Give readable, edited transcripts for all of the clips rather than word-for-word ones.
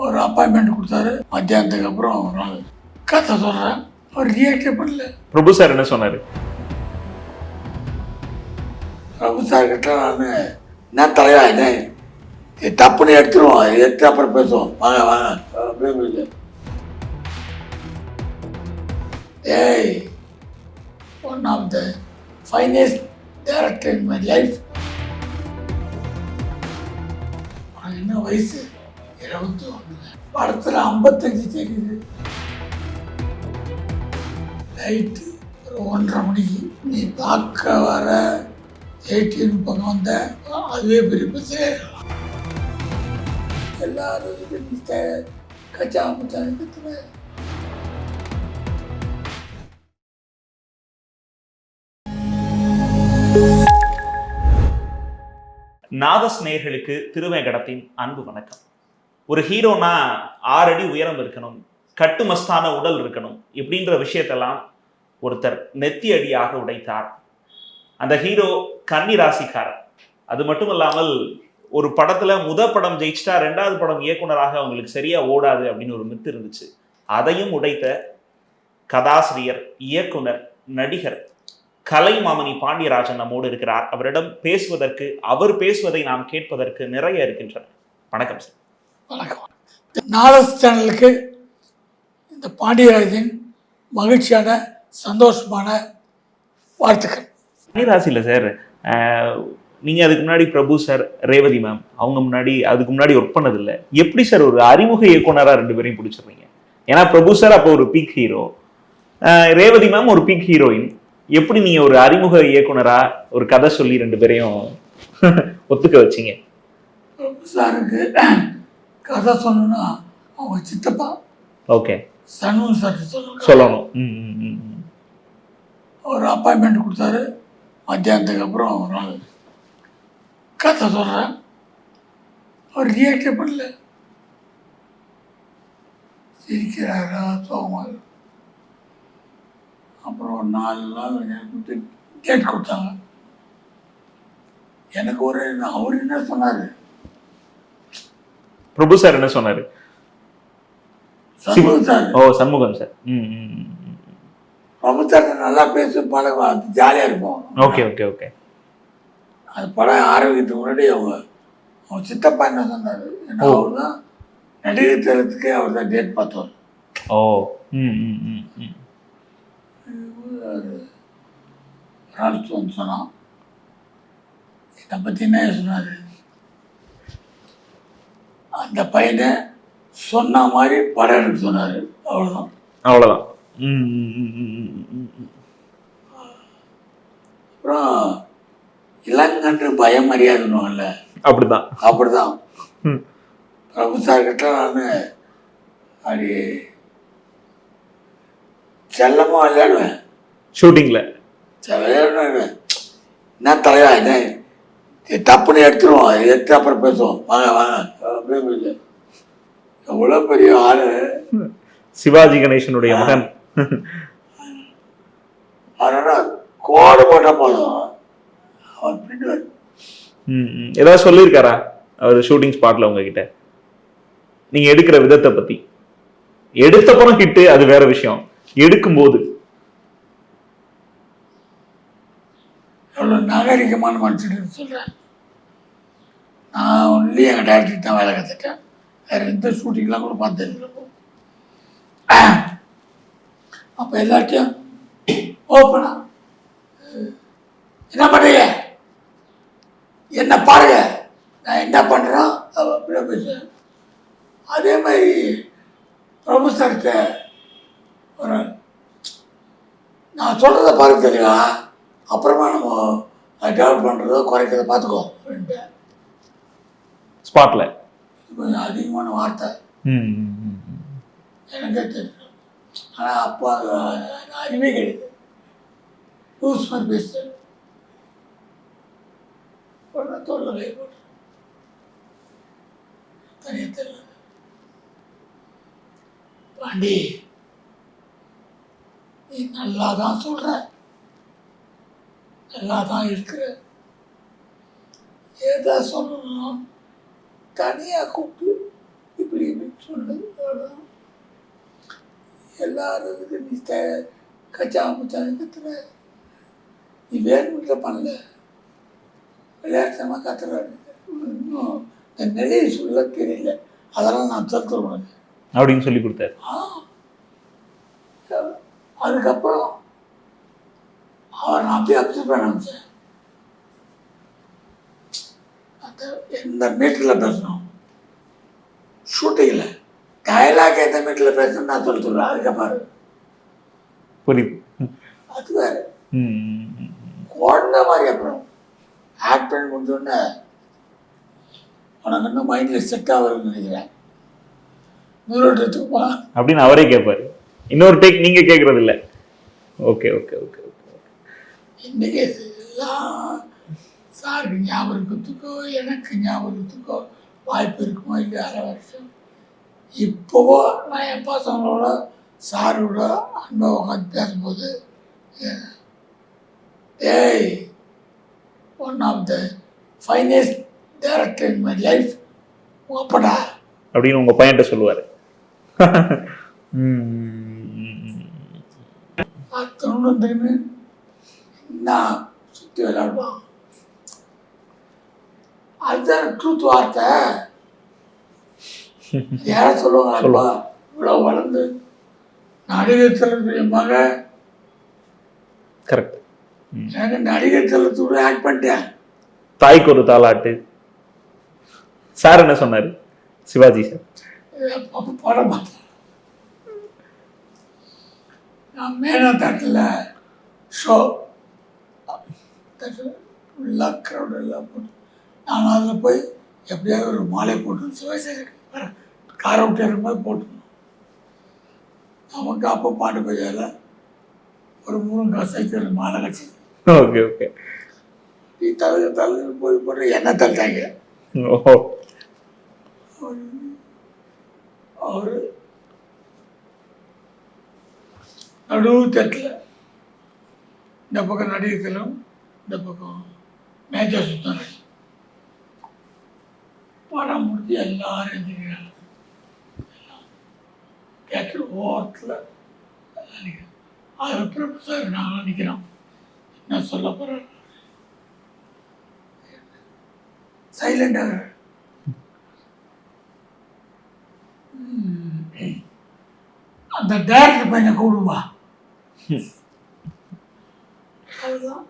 ஒரு அப்பாயின்மெண்ட் கொடுத்தாரு. மத்தியானத்துக்கு அப்புறம் ஒரு நாள் கதை சொல்கிறேன், அவர் ரியாக்டே பண்ணல. பிரபு சார் என்ன சொன்னார்? பிரபு சார் கிட்ட நான் என்ன தலையா என்ன தப்புன்னு எடுத்துருவோம், எடுத்து அப்புறம் பேசுவோம், வாங்க வாங்க அப்படின்னு. ஏய், one of the finest director in my life. என்ன வயசு? 21. படத்தில் 55 தெரியுது. நைட்டு ஒரு 1:30 மணிக்கு நீ பார்க்க வர 18 பக்கம் வந்த, அதுவே பெரிய பிரச்சனை. எல்லாரும் கச்சா முச்சான்னு கத்துவேன். நாதஸ் நேயர்களுக்கு திருவேங்கடத்தின் அன்பு வணக்கம். ஒரு ஹீரோனா 6 அடி உயரம் இருக்கணும், கட்டுமஸ்தான உடல் இருக்கணும், இப்படின்ற விஷயத்தெல்லாம் ஒருத்தர் நெத்தி அடியாக உடைத்தார். அந்த ஹீரோ கன்னி ராசிக்காரர். அது மட்டும் இல்லாமல் ஒரு படத்துல படம் ஜெயிச்சிட்டா 2வது படம் இயக்குனராக அவங்களுக்கு சரியா ஓடாது அப்படின்னு ஒரு மித்து இருந்துச்சு. அதையும் உடைத்த கதாசிரியர், இயக்குனர், நடிகர் கலைமாமணி பாண்டியராஜன் நம்மோடு இருக்கிறார். அவரிடம் பேசுவதற்கு, அவர் பேசுவதை நாம் கேட்பதற்கு நிறைய இருக்கின்றன. வணக்கம் சார். வணக்கம். நாதஸ் சேனலுக்கு இந்த பாண்டியராஜன் மகிழ்ச்சியான சந்தோஷமான வாழ்த்துக்கள். கன்னிராசி இல்லை சார், நீங்கள் அதுக்கு முன்னாடி பிரபு சார், ரேவதி மேம் அவங்க முன்னாடி அதுக்கு முன்னாடி ஒர்க் பண்ணதில்லை. எப்படி சார் ஒரு அறிமுக இயக்குனராக 2 பேரையும் பிடிச்சிருந்தீங்க? ஏன்னா பிரபு சார் அப்போ ஒரு பீக் ஹீரோ, ரேவதி மேம் ஒரு பீக் ஹீரோயின். எப்படி நீங்கள் ஒரு அறிமுக இயக்குனராக ஒரு கதை சொல்லி 2 பேரையும் ஒத்துக்க வச்சிங்க? பிரபு சாருக்கு கதை சொல்லணும்னா அவங்க சித்தப்பா ஓகே சண்முகம் சார் சொல்லணும். ஒரு அப்பாயின்மெண்ட் கொடுத்தாரு. மத்தியானத்துக்கு அப்புறம் ஒரு நாள் கதை சொல்கிறேன், அவர் ரியாக்டே பண்ணல. சிரிக்கிறாரா சோகமாக. அப்புறம் ஒரு 4 நாள் எனக்கு டேட் கொடுத்தாங்க. எனக்கு ஒரு அவர் என்ன சொன்னார்? பிரபு சார் என்ன சொன்னார்? சண்முகம் சார். ஓ, சண்முகம் சார். பிரபு சார் நல்லா பேச பழகம், அது ஜாலியாக இருப்போம். Okay okay okay. அது படம் ஆரம்பிக்கிறதுக்கு முன்னாடி அவங்க சித்தப்பா என்ன சொன்னார்? ஏன்னா அவர் தான் நடிகர் தளத்துக்கு அவர் தான் டேட் பார்த்தவர். ஓ. ராஜ்வன் சொன்னான், என்னை பற்றி என்ன சொன்னார்? அந்த பையனை சொன்ன மாதிரி படம் எடுக்க சொன்னார். அவ்வளோதான் அவ்வளோதான். அப்புறம் இளங்கன்று பயம் மரியாதைன்னுவாங்கல்ல, அப்படிதான் பிரபு சார் கிட்ட நான் அப்படி செல்லமாக விளையாடுவேன். ஷூட்டிங்கில் விளையாடுவேன். என்ன தலையா என்ன தப்புன்னு எடுத்துருவோம், எடுத்து அப்புறம் பேசுவோம், வாங்க வாங்க அப்படின்னு. எவ்வளோ பெரிய ஆளு சிவாஜி கணேசனுடைய மகன். அதனால கோடு போட்ட போதும் அவர் பின்னுவார். ஏதாவது சொல்லியிருக்காரா அவர் ஷூட்டிங் ஸ்பாட்ல உங்ககிட்ட நீங்க எடுக்கிற விதத்தை பத்தி? எடுத்தப்பறம் ஹிட்டு அது வேற விஷயம், எடுக்கும்போது எவ்வளோ நாகரிகமான மனுஷன் சொல்கிறேன். நான் ஒன்லி எங்கள் டேரக்டர் தான் வேலை கற்றுட்டேன். வேறு எந்த ஷூட்டிங்லாம் கூட பார்த்ததில்லை. அப்போ எல்லாத்தையும் ஓப்பனா என்ன பண்ணுறீங்க, என்ன பாருங்க, நான் என்ன பண்ணுறோம் அப்படியே பேசுவேன். அதே மாதிரி பிரபு சார்கிட்ட ஒரு நான் சொல்கிறத பாருங்க தெரியுமா, அப்புறமா நம்ம டெவலப் பண்ணுறதோ குறைக்கிறத பார்த்துக்கோ அப்படின்ட்டு. ஸ்பாட்டில் கொஞ்சம் அதிகமான வார்த்தை எனக்கே தெரியும். ஆனால் அப்போ அறிவே கிடையாது, லூஸ் மாதிரி பேசுகிறேன். தோல்ல கை போட்டு தனியாக தெரியல. பாண்டி, நீ நல்லா தான் சொல்கிற, நல்லா தான் இருக்கிற, ஏதா சொல்லணும் தனியாக கூப்பிட்டு இப்படி இப்படி சொல்லு அவ்வளோதான். எல்லாரும் இதுக்கு நீ கச்சா முச்சான்னு கத்துற, நீ வேணுன்ற பண்ணல, விளையாட்டுத்தனமாக கத்துறாரு. இன்னும் இந்த நிலையை சொல்ல தெரியல, அதெல்லாம் நான் சொல்கிறேன் உனக்கு அப்படின்னு சொல்லி கொடுத்தாரு. அதுக்கப்புறம் அவர் நான் அப்படியே அப்சர்வ் பண்ண ஆரம்பிச்சேன். அந்த எந்த மீட்டரில் பேசணும், ஷூட்டிங்கில் டயலாக் எந்த மீட்டரில் பேசணும் நான் சொல்லிட்டுருவேன். அதுக்கப்புறம் புரியுது. அது வேறு குழந்த மாதிரி. அப்புறம் ஆக்ட் பண்ணி முடிஞ்சோடனே உனக்கு இன்னும் மைண்டில் செட் ஆகுதுன்னு நினைக்கிறேன், நூறுவா அப்படின்னு அவரே கேட்பாரு. இன்னொரு டேக் நீங்க கேட்கறது இல்லை. Okay okay okay okay. இன்னைக்கு எல்லாம் சாருக்கு ஞாபகத்துக்கோ எனக்கு ஞாபகத்துக்கோ வாய்ப்பு இருக்குமோ இல்லை. அரை வருஷம் இப்போவோ நான் என் பசங்களோட சாரோட அன்பை உட்காந்து பேசும்போது, ஏய் one of the finest director in my life அப்படா அப்படின்னு உங்க பையன்கிட்ட சொல்லுவாரு. அத்தொன்னு நான் சுற்றி விளையாடுவான். அதுதான் ட்ரூத் வார்த்தை. யாரும் சொல்லுவாங்க, இவ்வளோ வளர்ந்து நடிகர் செல்வத்துடைய மகன். கரெக்ட். எனக்கு நடிகர் செல்வத்தோட ஆக்ட் பண்ணிட்டேன். தாய்க்கு ஒரு தாலாட்டு. சார் என்ன சொன்னாரு? சிவாஜி சார் அப்போ பாட மாட்டேன். நான் மேனா தேட்டரில் ஷோ ஃபுல்லாக க்ரௌட் எல்லாம் போட்டு நான் அதில் போய் எப்படியாவது ஒரு மாலை போட்டு சிவாஜி காரை விட்டு இறங்கும்போது போட்டுருந்தோம். நமக்கு அப்போ பாட்டு பையால ஒரு 3 காசைக்கு ஒரு மாலை கட்சி. Okay okay. நீ தலை போய் போட்டு என்ன தள்ளிட்டாங்க. ஓஹோ. அவர் நடுவு தட்டில் இந்த பக்கம் நடிகர்களும் இந்த பக்கம் மேஜா சுத்தம் படம் முடிஞ்சு எல்லாரும் எழுந்திருக்கிறாங்க. தேட்டர் ஓரத்தில் நினைக்கிறேன். அதுக்கப்புறம் சார் நாங்கள் நிற்கிறோம், என்ன சொல்ல போகிறோம், சைலண்டாக. அந்த டேரக்டர் பையனை கூடுவா, அதுதான்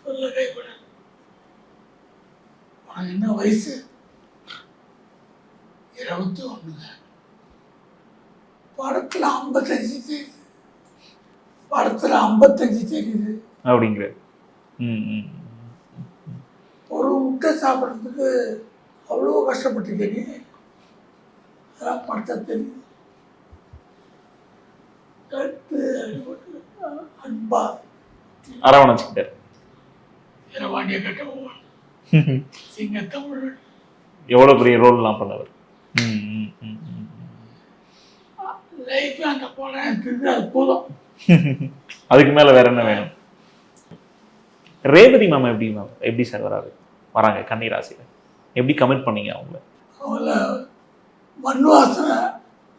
சொல்ல கைப்பட. உனக்கு என்ன வயசு? 21. படத்தில் 55 தெரியுது, படத்தில் 55 தெரியுது அப்படிங்கிற. ஒரு முட்டை சாப்பிட்றதுக்கு அவ்வளோ கஷ்டப்பட்டுருக்க நீ, அதெல்லாம் படத்தை தெரியுது. கட்டு அடிபட்டு அன்பா அரவணைச்சுக்கிட்டார். இரவாண்டிய கட்ட சிங்கத்தமிழ் எவ்வளோ பெரிய ரோல்லாம் பண்ணவர். லைஃப் அந்த படம் எடுத்துருக்கு, அது போதும். அதுக்கு மேலே வேற என்ன வேணும்? ரேவதி மேம் எப்படி சார் வராங்க கன்னிராசியில்? எப்படி கமெண்ட் பண்ணீங்க அவங்கள? அவங்கள மண்வாசனை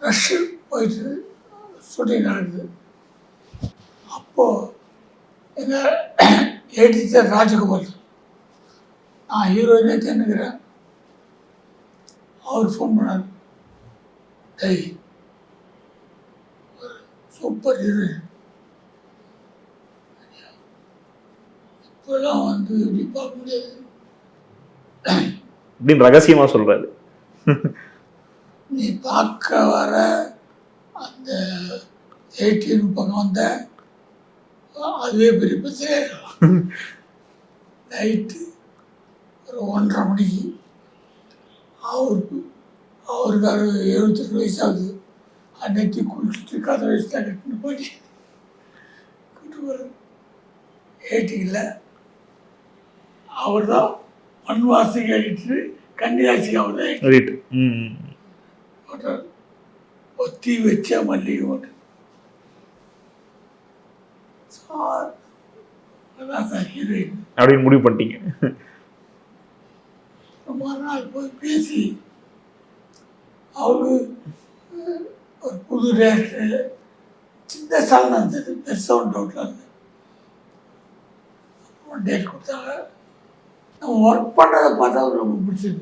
ரஷ் போயிட்டு ஷூட்டிங் நடக்குது. அப்போது எங்கள் எடிட்டர் ராஜகோபால், நான் ஹீரோயினே தெரிஞ்சுக்கிறேன், அவர் ஃபோன் பண்ணார். டேய், ஒரு சூப்பர் ஹீரோயின் இப்போலாம் வந்து இப்படி பார்க்க முடியாது அப்படின்னு ரகசியமா சொல்றாரு. நீ பார்க்க வர அந்த 18 பக்கம் வந்த அதுவே பெரிய பிரச்சனை. நைட்டு ஒரு 1:30 மணிக்கு அவருக்கு 78 வயசாகுது. அன்னைக்கு குளிச்சுட்டு கதை வச்சுட்டா கட்டுன்னு போய் கூட்டு போகிற 80ல் அவர் தான் மண்வாசிக்கு அடிட்டு கன்னிராசிக்கு அவர் தான் ஒத்தி வச்ச மல்லிகை ஓட்டு. சார் அதான் சார் ஹீரோயின் அப்படின்னு முடிவு பண்ணிட்டீங்க. மறுநாள் போய் பேசி அவரு ஒரு புது ரேட்டு சின்ன சால் இருந்தது, பெருசாக ஒன்று டவுட்டில் டேட் கொடுத்தாங்க. நம்ம ஒர்க் பண்ணுறதை பார்த்தா அவருக்கு ரொம்ப பிடிச்சது.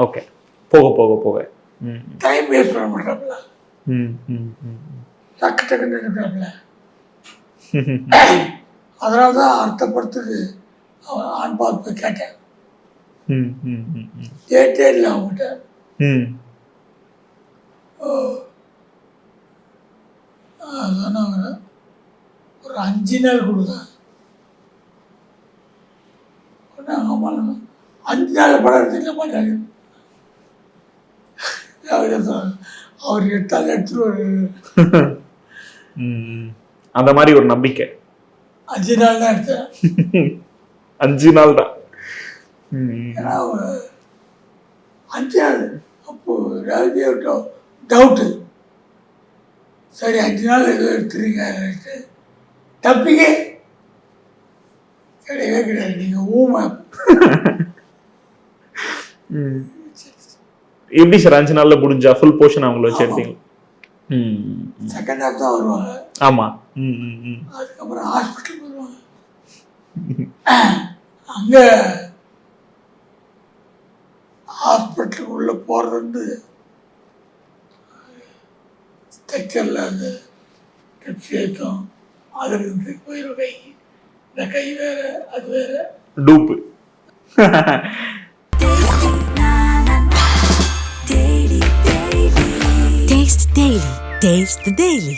ஓகே, போக போக போக டைம் வேஸ்ட் பண்ண மாட்டாங்களா, டக்கு டக்குன்னு இருக்காங்கள. அதனால தான் அடுத்த படத்துக்கு ஆண் பார்த்து போய் கேட்டேன். டேட்டே இல்லை அவங்ககிட்ட. சொன்னாங்க ஒரு 5 நாள் கொடுங்க. 5 நாள் படம் எடுத்துக்க மாட்டாங்க. அவர் எடுத்தாலும் எடுத்துருவாரு. அந்த மாதிரி ஒரு நம்பிக்கை. 5 நாள் தான் எடுத்தேன். 5 நாள் தான். ஏன்னா 5 நாள் அப்போ டவுட்டு. சரி 5 நாள் ஏதோ எடுத்துறீங்க, தப்பிங்க கிடையவே கிடையாது. நீங்கள் ஊமை எப்படி சார் 5 நாள்ல முடிஞ்சா ஃபுல் போர்ஷன் அவங்கள வச்சு எடுத்தீங்க? செகண்ட் ஹாஃப் தான் வருவாங்க. ஆமா. அதுக்கப்புறம் ஹாஸ்பிட்டல் வருவாங்க. அங்கே ஹாஸ்பிட்டலுக்கு உள்ளே போகிறது வந்து ஸ்ட்ரக்சரில் அந்த ட்ரிப்ஸ் ஏற்றும், அதில் இருந்து போயிடும் கை. இந்த கை வேற, அது வேற. டூப்பு. Taste the Daily.